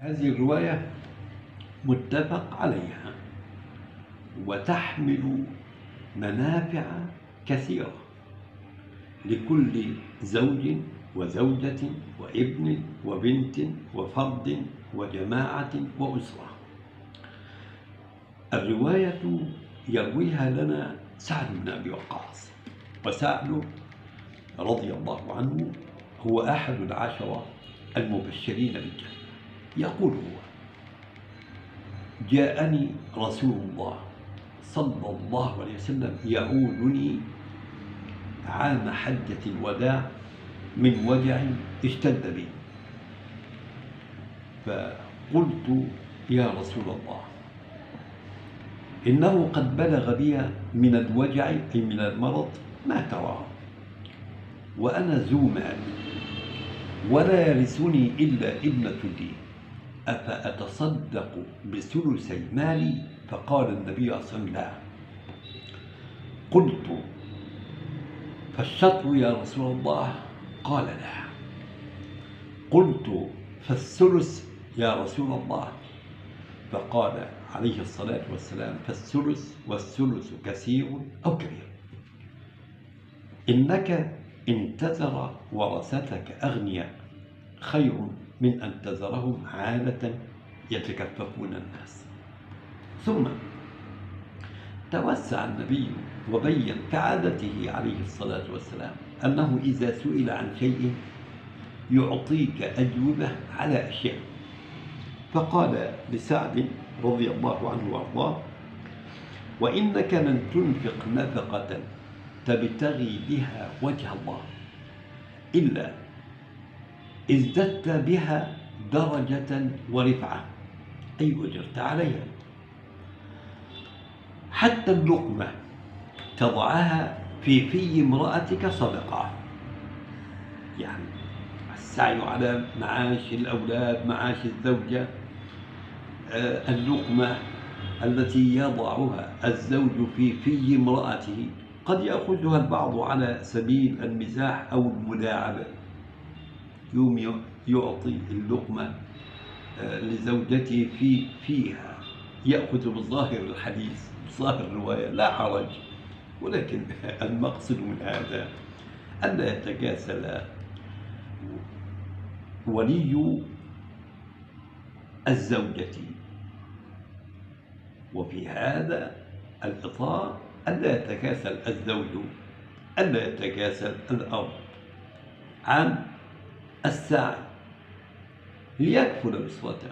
هذه الرواية متفق عليها وتحمل منافع كثيرة لكل زوج وزوجة وابن وبنت وفرد وجماعة وأسرة. الرواية يرويها لنا سعد بن أبي وقاص، وسعد رضي الله عنه هو أحد العشرة المبشرين بالجنة. يقول هو: جاءني رسول الله صلى الله عليه وسلم يعودني عام حجة الوداع من وجع اشتد بي، فقلت: يا رسول الله، إنه قد بلغ بي من الوجع أي من المرض ما ترى، وأنا ذو مال ولا يرثني إلا ابنة لي، أفأتصدق بثلثي مالي؟ فقال النبي صلى الله عليه وسلم: لا. قلت: فالشطر يا رسول الله؟ قال: لا. قلت: فالثلث يا رسول الله؟ فقال عليه الصلاة والسلام: فالثلث، والثلث كثير أو كبير. إنك إن تذر ورثتك أغنياء خير من أن تذرهم عالة يتكففون الناس. ثم توسع النبي وبين كعادته عليه الصلاة والسلام أنه إذا سئل عن شيء يعطيك أجوبة على أشياء، فقال لسعد رضي الله عنه وأرضاه: وإنك لن تنفق نفقة تبتغي بها وجه الله إلا ازددت بها درجة ورفعة، أي أجرت عليها. حتى اللقمة تضعها في امرأتك صدقة، يعني السعي على معاش الأولاد، معاش الزوجة، اللقمة التي يضعها الزوج في امرأته قد يأخذها البعض على سبيل المزاح أو الملاعبة، يوم يعطي اللقمة لزوجته فيها، يأخذ بظاهر الحديث بظاهر الرواية، لا حرج، ولكن المقصد من هذا ألا يتكاسل ولي الزوجة، وفي هذا الإطار ألا يتكاسل الزوج، ألا يتكاسل الأب عن السعي ليكفل أسرته.